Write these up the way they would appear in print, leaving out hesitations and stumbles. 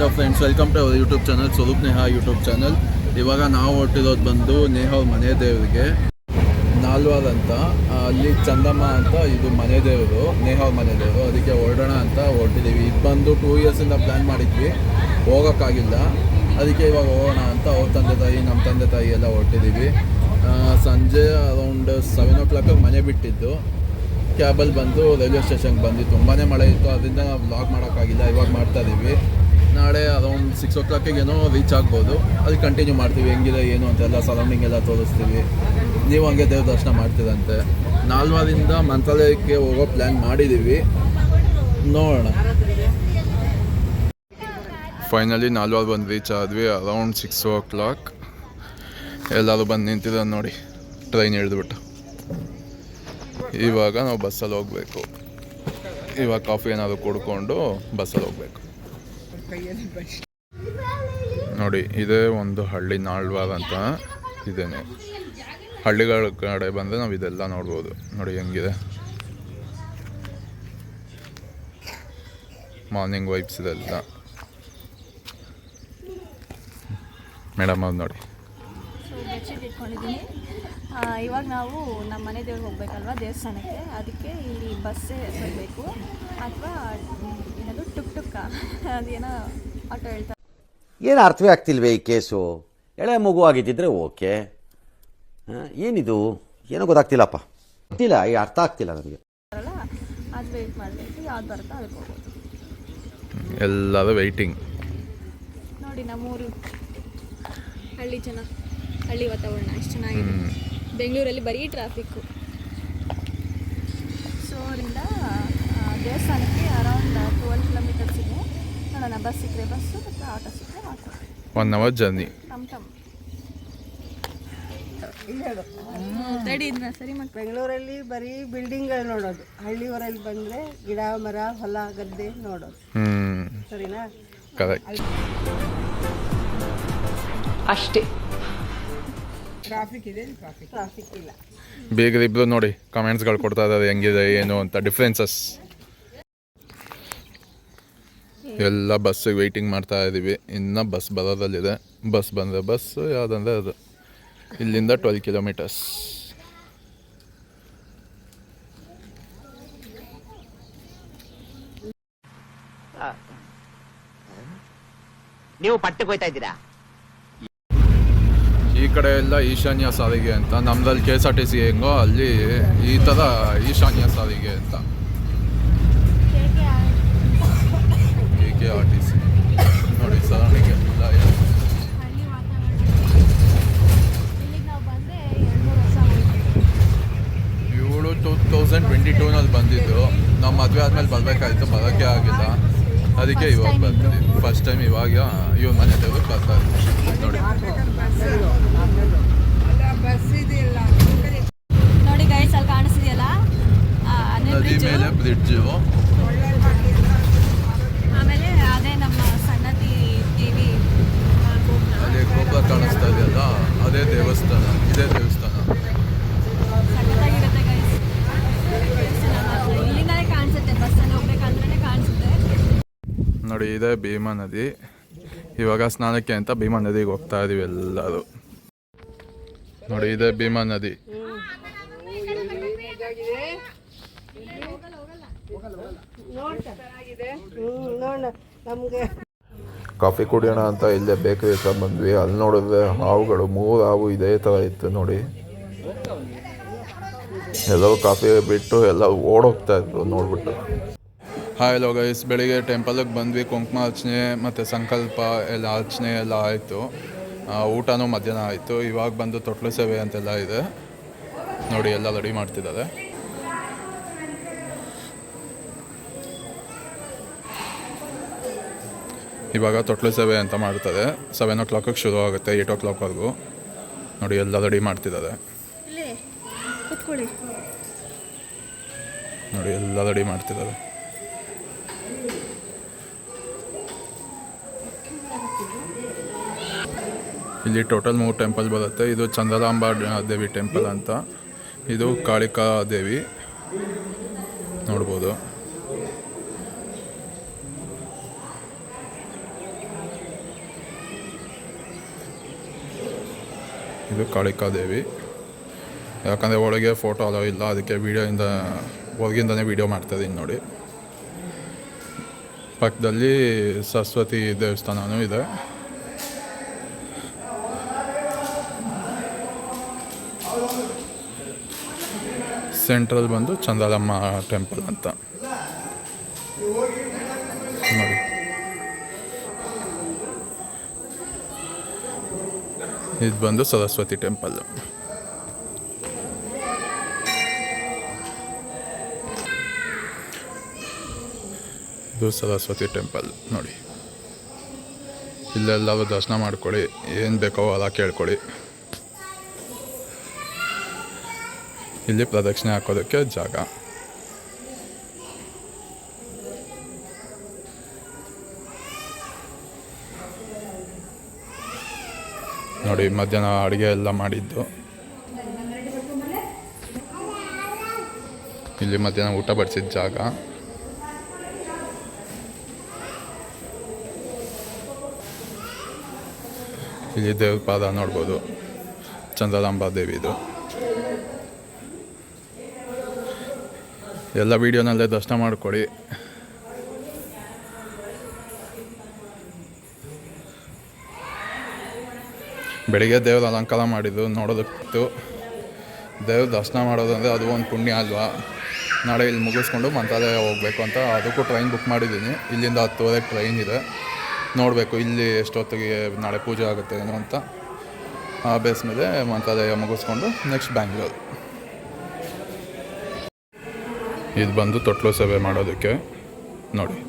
Hello friends, welcome to our YouTube channel Swaroop Neha YouTube channel. ಇವಾಗ ನಾವು ಹೊರಟಿರೋದು ಬಂದು ನೇಹಾ ಮನೆ ದೇವರಿಗೆ ನಾಲ್ವಾರ್ ಅಂತ. ಅಲ್ಲಿ ಚಂದಮ್ಮ ಅಂತ ಇದು ಮನೆ ದೇವರು, ನೇಹಾ ಮನೆ ದೇವರು. ಅದಕ್ಕೆ ಹೊರಡೋಣ ಅಂತ ಹೊರಟಿದ್ದೀವಿ. ಇದು ಬಂದು 2 ಇಯರ್ಸಿಂದ ಪ್ಲ್ಯಾನ್ ಮಾಡಿದ್ವಿ, ಹೋಗೋಕ್ಕಾಗಿಲ್ಲ. ಅದಕ್ಕೆ ಇವಾಗ ಹೋಗೋಣ ಅಂತ ಅವ್ರ ತಂದೆ ತಾಯಿ ನಮ್ಮ ತಂದೆ ತಾಯಿ ಎಲ್ಲ ಹೊರಟಿದ್ದೀವಿ. ಸಂಜೆ ಅರೌಂಡ್ 7 o'clock ಮನೆ ಬಿಟ್ಟಿದ್ದು. ಕ್ಯಾಬಲ್ಲಿ ಬಂದು ರೈಲ್ವೆ ಸ್ಟೇಷನ್ಗೆ ಬಂದು ತುಂಬಾ ಮಳೆ ಇತ್ತು, ಅದರಿಂದ ನಾವು ವ್ಲಾಗ್ ಮಾಡೋಕ್ಕಾಗಿಲ್ಲ. ಇವಾಗ ಮಾಡ್ತಾಯಿದ್ದೀವಿ. ನಾಳೆ ಅರೌಂಡ್ 6 o'clock ಏನೋ ರೀಚ್ ಆಗ್ಬೋದು. ಅದು ಕಂಟಿನ್ಯೂ ಮಾಡ್ತೀವಿ, ಹೆಂಗಿದೆ ಏನು ಅಂತೆಲ್ಲ ಸರೌಂಡಿಂಗ್ ಎಲ್ಲ ತೋರಿಸ್ತೀವಿ. ನೀವು ಹಂಗೆ ದೇವ್ರ ದರ್ಶನ ಮಾಡ್ತೀರಂತೆ. ನಾಲ್ವಾರಿಂದ ಮಂತ್ರಾಲಯಕ್ಕೆ ಹೋಗೋ ಪ್ಲ್ಯಾನ್ ಮಾಡಿದ್ದೀವಿ, ನೋಡೋಣ. ಫೈನಲಿ ನಾಲ್ವಾರು ಬಂದು ರೀಚ್ ಆದ್ವಿ ಅರೌಂಡ್ 6 o'clock. ಎಲ್ಲರೂ ಬಂದು ನಿಂತಿದ್ದಾರೆ ನೋಡಿ, ಟ್ರೈನ್ ಹಿಡಿದ್ಬಿಟ್ಟು. ಇವಾಗ ನಾವು ಬಸ್ಸಲ್ಲಿ ಹೋಗಬೇಕು. ಇವಾಗ ಕಾಫಿ ಏನಾದರೂ ಕುಡ್ಕೊಂಡು ಬಸ್ಸಲ್ಲಿ ಹೋಗಬೇಕು. ನೋಡಿ, ಇದೇ ಒಂದು ಹಳ್ಳಿ, ನಾಲ್ವಾರ್ ಅಂತ ಇದೇನೆ. ಹಳ್ಳಿಗಳ ಕಡೆ ಬಂದರೆ ನಾವು ಇದೆಲ್ಲ ನೋಡ್ಬೋದು. ನೋಡಿ ಹೆಂಗಿದೆ, ಮಾರ್ನಿಂಗ್ ವೈಬ್ಸ್ ಇದೆಲ್ಲ. ಮೇಡಮ್ ಅವ್ರು ನೋಡಿ. ಬೆಡ್ಶೀಟ್ ಇಟ್ಕೊಂಡಿದ್ದೀನಿ. ಇವಾಗ ನಾವು ನಮ್ಮ ಮನೆ ದೇವ್ರಿಗೆ ಹೋಗ್ಬೇಕಲ್ವ, ದೇವಸ್ಥಾನಕ್ಕೆ. ಅದಕ್ಕೆ ಇಲ್ಲಿ ಬಸ್ಸೇ ಬರಬೇಕು ಅಥವಾ ಏನದು ಟುಕ್ ಅದೇನೋ ಆಟೋ ಹೇಳ್ತಾರೆ. ಏನು ಅರ್ಥವೇ ಆಗ್ತಿಲ್ವೇ ಈ ಕೇಸು? ಎಳೆ ಮಗು ಆಗಿದ್ದಿದ್ರೆ ಓಕೆ, ಏನಿದು ಏನೋ ಗೊತ್ತಾಗ್ತಿಲ್ಲಪ್ಪ, ಗೊತ್ತಿಲ್ಲ, ಈ ಅರ್ಥ ಆಗ್ತಿಲ್ಲ ನನಗೆ. ಅದು ವೆಯ್ಟ್ ಮಾಡಬೇಕು, ಯಾವ್ದು ಬರುತ್ತೋ ಅದಕ್ಕೆ ಹೋಗೋದು. ಎಲ್ಲರೂ ವೆಯ್ಟಿಂಗ್. ನೋಡಿ ನಮ್ಮೂರು ಹಳ್ಳಿ ಜನ, ಹಳ್ಳಿ ವಾತಾವರಣ ಎಷ್ಟು ಚೆನ್ನಾಗಿದೆ. ಬೆಂಗಳೂರಲ್ಲಿ ಬರೀ ಟ್ರಾಫಿಕ್ಕು. ಸೊ ಅವರಿಂದ ದೇವಸ್ಥಾನಕ್ಕೆ ಅರೌಂಡ್ 12 kilometers ಇದೆ. ನೋಡೋಣ, ಬಸ್ ಸಿಕ್ಕರೆ ಬಸ್ಸು ಮತ್ತು ಆಟೋ ಸಿಕ್ಕರೆ ಆಟೋ. 1 hour journey. ಟಮ್ ತಡಿ ಇದನ್ನ ಸರಿ ಮಾಡಿ. ಬೆಂಗಳೂರಲ್ಲಿ ಬರೀ ಬಿಲ್ಡಿಂಗ್ಗಳು ನೋಡೋದು, ಹಳ್ಳಿ ಊರಲ್ಲಿ ಬಂದರೆ ಗಿಡ ಮರ ಹೊಲ ಗದ್ದೆ ನೋಡೋದು. ಸರಿನಾ? ಕರೆಕ್ಟ್. ಅಷ್ಟೇ. ಟ್ರಾಫಿಕ್ ಇದೆ, ಟ್ರಾಫಿಕ್ ಇಲ್ಲ. ಬೇಗ ಇಬ್ಬರು ನೋಡಿ ಕಮೆಂಟ್ಸ್ಗಳು ಕೊಡ್ತಾ ಇದ್ದಾರೆ ಹೆಂಗಿದೆ ಏನು ಅಂತ, ಡಿಫ್ರೆನ್ಸಸ್. ಎಲ್ಲ ಬಸ್ಸಿಗೆ ವೆಯ್ಟಿಂಗ್ ಮಾಡ್ತಾ ಇದ್ದೀವಿ. ಇನ್ನು ಬಸ್ ಬರೋದಲ್ಲಿದೆ. ಬಸ್ ಬಂದರೆ ಬಸ್ಸು, ಯಾವುದಂದರೆ ಅದು. ಇಲ್ಲಿಂದ 12 kilometers. ನೀವು ಪಟ್ಟಕ್ಕೆ ಹೋಯ್ತಾ ಇದ್ದೀರಾ? ಈ ಕಡೆ ಎಲ್ಲ ಈಶಾನ್ಯ ಸಾರಿಗೆ ಅಂತ, ನಮ್ದಲ್ಲಿ KSRTC ಹೆಂಗೋ ಅಲ್ಲಿ ಈ ಥರ ಈಶಾನ್ಯ ಸಾರಿಗೆ ಅಂತ. KSRTC ನೋಡಿ, ಸರೌಂಡಿಂಗ್ ಎಲ್ಲ ಹಳ್ಳಿ ವಾತಾವರಣ. ಇಲ್ಲಿಗೆ ನಾವು ಬಂದರೆ 2-3 ವರ್ಷ ಆಗೋಯ್ತು. 2022ನಲ್ಲಿ ಬಂದಿದ್ದು. ನಾವು ಮದುವೆ ಆದಮೇಲೆ ಬರಬೇಕಾಯ್ತು, ಬರೋಕ್ಕೆ ಆಗಿಲ್ಲ. ಅದಕ್ಕೆ ಇವಾಗ ಬರ್ತೀವಿ. ಫಸ್ಟ್ ಟೈಮ್ ಇವಾಗ ಇವ್ರ ಮನೆ ದೇವ್ರಿಗೆ ಬರ್ತಾ ಇದ್ದೀವಿ ನೋಡಿ. ನೋಡಿ ಗೈಸ್, ಅಲ್ಲಿ ಕಾಣಿಸ್ತಿದೆಯಲ್ಲ ನದಿ ಮೇಲೆ ಬ್ರಿಡ್ಜು. ಆಮೇಲೆ ಅದೇ ನಮ್ಮ ಸಣ್ಣದಿ ದೇವಿ ಅಲ್ಲಿ ಗೋಪುರ ಕಾಣಿಸ್ತಾ ಇದೆಯಲ್ಲ, ಅದೇ ದೇವಸ್ಥಾನ. ಇದೇ ದೇವಸ್ಥಾನ. ಸಖತ್ತಾಗಿರುತ್ತೆ ಗೈಸ್. ಇಲ್ಲಿಂದಲೇ ಕಾಣಿಸುತ್ತೆ, ಬಸ್ಸಲ್ಲಿ ಹೋಗ್ಬೇಕಂದ್ರೆ ಕಾಣಿಸುತ್ತೆ. ನೋಡಿ, ಇದೇ ಭೀಮಾ ನದಿ. ಇವಾಗ ಸ್ನಾನಕ್ಕೆ ಅಂತ ಭೀಮಾ ನದಿಗೆ ಹೋಗ್ತಾ ಇದೀವಿ ಎಲ್ಲರೂ. ನೋಡಿ, ಇದೇ ಭೀಮಾ ನದಿ. ಕಾಫಿ ಕುಡಿಯೋಣ ಅಂತ ಇಲ್ಲೇ ಬೇಕರಿ ಹತ್ರ ಬಂದ್ವಿ. ಅಲ್ಲಿ ನೋಡಿದ್ರೆ ಹಾವುಗಳು, 3 ಹಾವು ಇದೇ ಥರ ಇತ್ತು ನೋಡಿ. ಎಲ್ಲರೂ ಕಾಫಿ ಬಿಟ್ಟು ಎಲ್ಲ ಓಡೋಗ್ತಾ ಇದ್ರು ನೋಡ್ಬಿಟ್ಟು. ಹಾಯ್ ಹಲೋ ಗೈಸ್, ಬೆಳಿಗ್ಗೆ ಟೆಂಪಲ್ಗೆ ಬಂದ್ವಿ. ಕುಂಕುಮ ಅರ್ಚನೆ ಮತ್ತು ಸಂಕಲ್ಪ ಎಲ್ಲ ಅರ್ಚನೆ ಎಲ್ಲ ಆಯಿತು. ಊಟನೂ ಮಧ್ಯಾಹ್ನ ಆಯಿತು. ಇವಾಗ ಬಂದು ತೊಟ್ಲು ಸೇವೆ ಅಂತೆಲ್ಲ ಇದೆ ನೋಡಿ, ಎಲ್ಲ ರೆಡಿ ಮಾಡ್ತಿದ್ದಾರೆ. ಇವಾಗ ತೊಟ್ಲು ಸೇವೆ ಅಂತ ಮಾಡ್ತಾರೆ. 7 o'clock ಶುರು ಆಗುತ್ತೆ, 8 o'clockವರೆಗೂ. ನೋಡಿ, ಎಲ್ಲ ರೆಡಿ ಮಾಡ್ತಿದ್ದಾರೆ ನೋಡಿ, ಎಲ್ಲ ರೆಡಿ ಮಾಡ್ತಿದ್ದಾರೆ. ಇಲ್ಲಿ ಟೋಟಲ್ 3 ಟೆಂಪಲ್ ಬರುತ್ತೆ. ಇದು ಚಂದ್ರಲಾಂಬಾ ದೇವಿ ಟೆಂಪಲ್ ಅಂತ, ಇದು ಕಾಳಿಕಾ ದೇವಿ ನೋಡ್ಬೋದು. ಇದು ಕಾಳಿಕಾದೇವಿ. ಯಾಕಂದರೆ ಒಳಗೆ ಫೋಟೋ ಅಲೋ ಇಲ್ಲ, ಅದಕ್ಕೆ ವೀಡಿಯೋಯಿಂದ ಹೊರಗಿಂದನೇ ವೀಡಿಯೋ ಮಾಡ್ತಾಯಿದ್ದೀನಿ ನೋಡಿ. ಪಕ್ಕದಲ್ಲಿ ಸರಸ್ವತಿ ದೇವಸ್ಥಾನವೂ ಇದೆ. ಸೆಂಟ್ರಲ್ ಬಂದು ಚಂದಾಲಮ್ಮ ಟೆಂಪಲ್ ಅಂತ ನೋಡಿ. ಇದು ಬಂದು ಸರಸ್ವತಿ ಟೆಂಪಲ್. ಇದು ಸರಸ್ವತಿ ಟೆಂಪಲ್ ನೋಡಿ. ಇಲ್ಲೆಲ್ಲರೂ ದರ್ಶನ ಮಾಡ್ಕೊಳ್ಳಿ, ಏನು ಬೇಕೋ ಅಲ್ಲ ಕೇಳ್ಕೊಳ್ಳಿ. ಇಲ್ಲಿ ಪ್ರದಕ್ಷಿಣೆ ಹಾಕೋದಕ್ಕೆ ಜಾಗ. ನೋಡಿ, ಮಧ್ಯಾಹ್ನ ಅಡುಗೆ ಎಲ್ಲ ಮಾಡಿದ್ದು. ಇಲ್ಲಿ ಮಧ್ಯಾಹ್ನ ಊಟ ಬಡಿಸಿದ ಜಾಗ. ಇಲ್ಲಿ ದೇವ್ರ ಪಾದ ನೋಡ್ಬೋದು, ಚಂದ್ರಾಂಬಾ ದೇವಿದು. ಎಲ್ಲ ವೀಡಿಯೋನಲ್ಲೇ ದರ್ಶನ ಮಾಡಿಕೊಡಿ. ಬೆಳಿಗ್ಗೆ ದೇವ್ರ ಅಲಂಕಾರ ಮಾಡಿದ್ದು ನೋಡೋದಕ್ಕಿತ್ತು. ದೇವ್ರ ದರ್ಶನ ಮಾಡೋದಂದರೆ ಅದು ಒಂದು ಪುಣ್ಯ ಅಲ್ವಾ. ನಾಳೆ ಇಲ್ಲಿ ಮುಗಿಸ್ಕೊಂಡು ಮಂತ್ರಾಲಯ ಹೋಗಬೇಕು ಅಂತ ಅದಕ್ಕೂ ಟ್ರೈನ್ ಬುಕ್ ಮಾಡಿದ್ದೀನಿ. ಇಲ್ಲಿಂದ 10:30ಕ್ಕೆ ಟ್ರೈನ್ ಇದೆ. ನೋಡಬೇಕು ಇಲ್ಲಿ ಎಷ್ಟೊತ್ತಿಗೆ ನಾಳೆ ಪೂಜೆ ಆಗುತ್ತೆ ಏನೋ ಅಂತ. ಆ ಬೇಸ್ ಮೇಲೆ ಮಂತ್ರಾಲಯ ಮುಗಿಸ್ಕೊಂಡು ನೆಕ್ಸ್ಟ್ ಬ್ಯಾಂಗ್ಳೂರು. ಇದು ಬಂದು ತೊಟ್ಲು ಸೇವೆ ಮಾಡೋದಕ್ಕೆ ನೋಡಿ.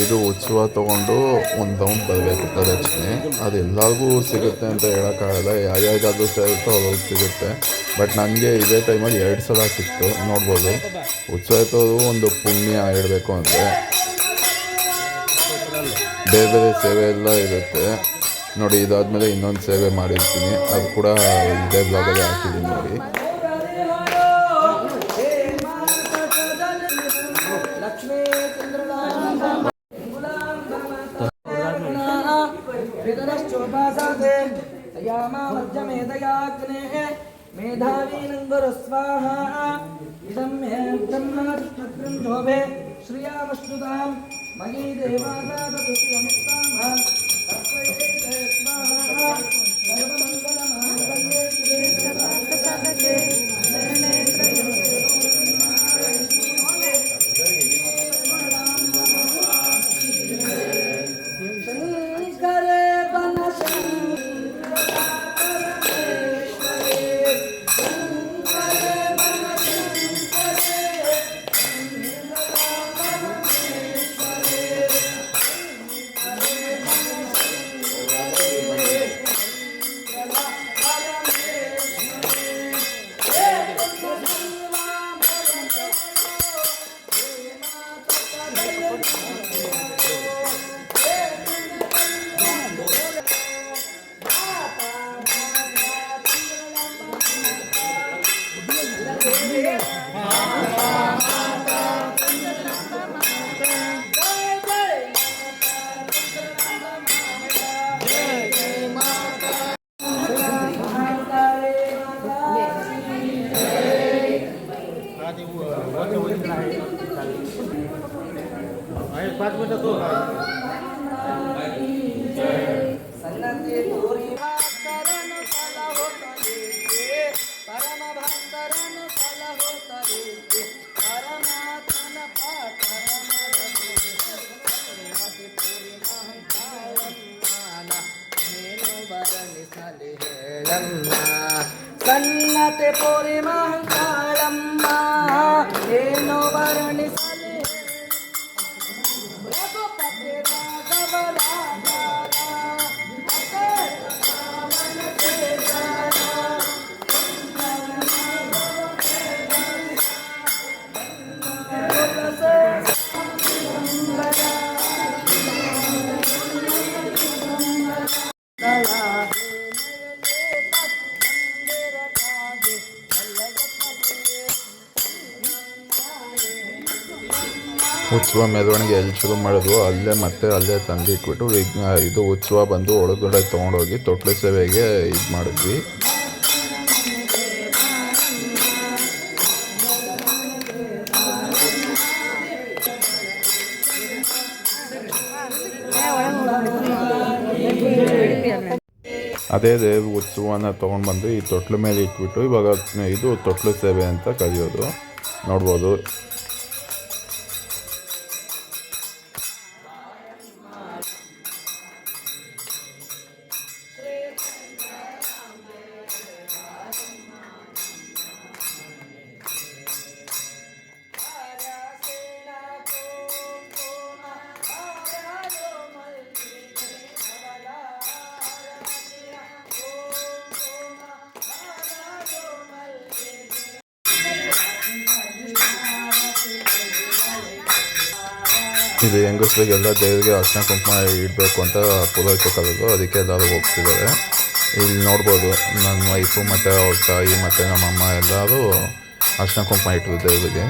ಇದು ಉತ್ಸವ ತೊಗೊಂಡು ಒಂದು ರೌಂಡ್ ಬರಬೇಕು ಪ್ರದಕ್ಷಿಣೆ. ಅದು ಎಲ್ಲರಿಗೂ ಸಿಗುತ್ತೆ ಅಂತ ಹೇಳೋಕ್ಕಾಗಲ್ಲ, ಯಾವ್ಯಾವ್ದು ಅದೃಷ್ಟ ಇರುತ್ತೋ ಅವ್ರಿಗೆ ಸಿಗುತ್ತೆ. ಬಟ್ ನನಗೆ ಇದೇ ಟೈಮಲ್ಲಿ 2 ಸಲ ಸಿಕ್ತು. ನೋಡ್ಬೋದು, ಉತ್ಸವ ಒಂದು ಪುಣ್ಯ ಹೇಳಬೇಕು ಅಂದರೆ ಬೇರೆ ಬೇರೆ ಸೇವೆ ಎಲ್ಲ ಇರುತ್ತೆ ನೋಡಿ. ಇದಾದಮೇಲೆ ಇನ್ನೊಂದು ಸೇವೆ ಮಾಡಿರ್ತೀನಿ, ಅದು ಕೂಡ ಇದೇ ಬ್ಲಾಗಲ್ಲಿ ಹಾಕಿದ್ದೀನಿ ನೋಡಿ. ಮೇಧಾವಿ ನಂಗರು ಸ್ವಾಹ ಇದಂ ಮೇ ಬ್ರಹ್ಮಣೋಭೆ ಶ್ರಿಯಾಮಶ್ನುತಾಂ ಮಗೀ ದೇವಾದಾದತು ಶ್ರಿಯಮುಕ್ತಾಂ ಸ್ವಾಹ ಸರ್ವಮಂಗಲಮಾಂಗಲ್ಯೇ ಶಿವೆ ಸರ್ವಾರ್ಥಸಾಧಕೆ ಶಂಕರೇ ಸನ್ನತಿ ತೋರಿ ಭಕ್ತರನ್ನು ಸಲಹುತ್ತಲಿಕ್ಕೆ ಪರಮ ಭಕ್ತರನ್ನು ಸಲಹುತ್ತಲಿಕ್ಕೆ ಪರಮಾತ್ಮನ ಪಾಠರನ್ನತಿ ಪೂರಿ ಮಹಂಕಾಳಮ್ಮನ ನೀನು ಬರಲಿಸಲಿ ಹೇಳಮ್ಮ ಸನ್ನತಿ ಪೂರಿ ಮಹಂಕಾಳಮ್ಮ ಏನು ವರ್ಣಿಸಲಿ ರಘುಪತಿ ರಾಘವ ರಾಘವ ಉತ್ಸವ ಮೆರವಣಿಗೆ ಎಲ್ಲಿ ಶುರು ಮಾಡಿದ್ವು ಅಲ್ಲೇ ತಂದು ಇಟ್ಬಿಟ್ಟು ಇದು ಉತ್ಸವ ಬಂದು ಒಳಗಡೆ ತೊಗೊಂಡೋಗಿ ತೊಟ್ಲು ಸೇವೆಗೆ ಇದು ಮಾಡಿದ್ವಿ. ಅದೇ ದೇವ್ರ ಉತ್ಸವನ ತೊಗೊಂಡ್ಬಂದು ಈ ತೊಟ್ಲ ಮೇಲೆ ಇಟ್ಬಿಟ್ಟು ಇವಾಗ ಇದು ತೊಟ್ಲು ಸೇವೆ ಅಂತ ಕರೆಯೋದು ನೋಡ್ಬೋದು. ಇದು ಹೆಂಗಸ್ರಿಗೆಲ್ಲ ದೇವರಿಗೆ ಅರ್ಶಿನ ಕುಂಕುಮ ಇಡಬೇಕು ಅಂತ ಪುರೋಹಿತ ಕರೆದು ಅದಕ್ಕೆ ಎಲ್ಲರೂ ಹೋಗ್ತಿದ್ದಾರೆ. ಇಲ್ಲಿ ನೋಡ್ಬೋದು ನನ್ನ ವೈಫು ಮತ್ತು ಅವ್ರ ತಾಯಿ ಮತ್ತು ನಮ್ಮಮ್ಮ ಎಲ್ಲರೂ ಅರ್ಶಿನ ಕುಂಕುಮ ಇಟ್ಟರು ದೇವರಿಗೆ.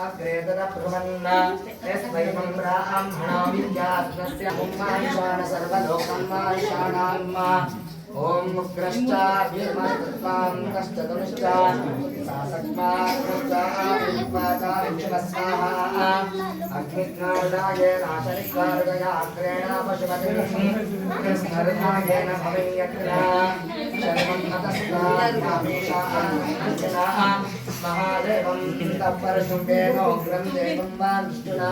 अग्रेदर प्रवन्न यस्वैमं ब्राह्मणो विद्यात्मस्य मुम्मायिषाण सर्वलोकम्मायिषाणान्मा ॐ उग्रश्चाभिर्मस्तत्वां कश्चतुनिश्चा सासक्माग्रश्चाभिर्वाचारिक्षमस्वाहा अग्निज्ञानाय नाशनिकार्गयाग्रेण पशुपतिं स्मरणायेन भवयज्ञा शर्मं अतस्तान्नामीशान्ना महादेवं तपरशुभेनोग्रं देवं वार्ष्णुना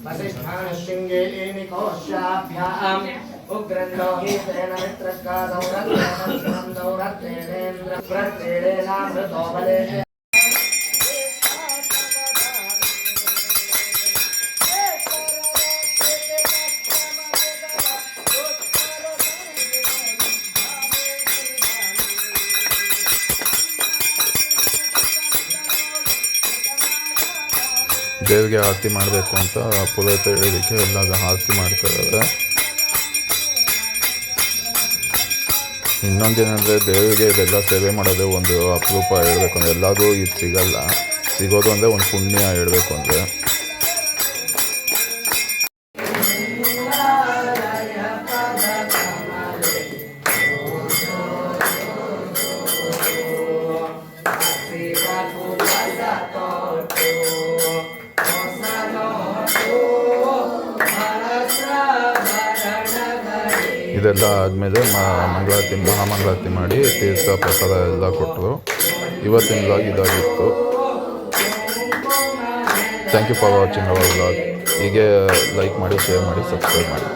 वसिष्ठानशृङ्गेनिकोशाभ्याम् उग्रन्दोहितेन मित्रका दौरत्रेण दौरत्रेणेन्द्र प्रत्रेणेनामृतो बले ದೇವರಿಗೆ ಆರತಿ ಮಾಡಬೇಕು ಅಂತ ಪುರೋಹಿತ ಹೇಳಿದಕ್ಕೆ ಎಲ್ಲ ಆರತಿ ಮಾಡ್ತಾರೆ. ಇನ್ನೊಂದೇನೆಂದರೆ ದೇವರಿಗೆ ಇದೆಲ್ಲ ಸೇವೆ ಮಾಡೋದೇ ಒಂದು ಅಪರೂಪ ಹೇಳಬೇಕು ಅಂದರೆ ಎಲ್ಲರಿಗೂ ಇದು ಸಿಗಲ್ಲ. ಸಿಗೋದು ಅಂದರೆ ಒಂದು ಪುಣ್ಯ ಹೇಳಬೇಕು ಅಂದರೆ. ಇದೆಲ್ಲ ಆದಮೇಲೆ ಮಹಾಮಂಗಳಾರತಿ ಮಾಡಿ ತೀರ್ಥ ಪ್ರಸಾದ ಎಲ್ಲ ಕೊಟ್ಟರು. ಇವತ್ತಿನ ವ್ಲಾಗ್ ಇದಾಗಿತ್ತು. Thank you for watching our vlog. ಹೀಗೆ ಲೈಕ್ ಮಾಡಿ, ಶೇರ್ ಮಾಡಿ, ಸಬ್ಸ್ಕ್ರೈಬ್ ಮಾಡಿ.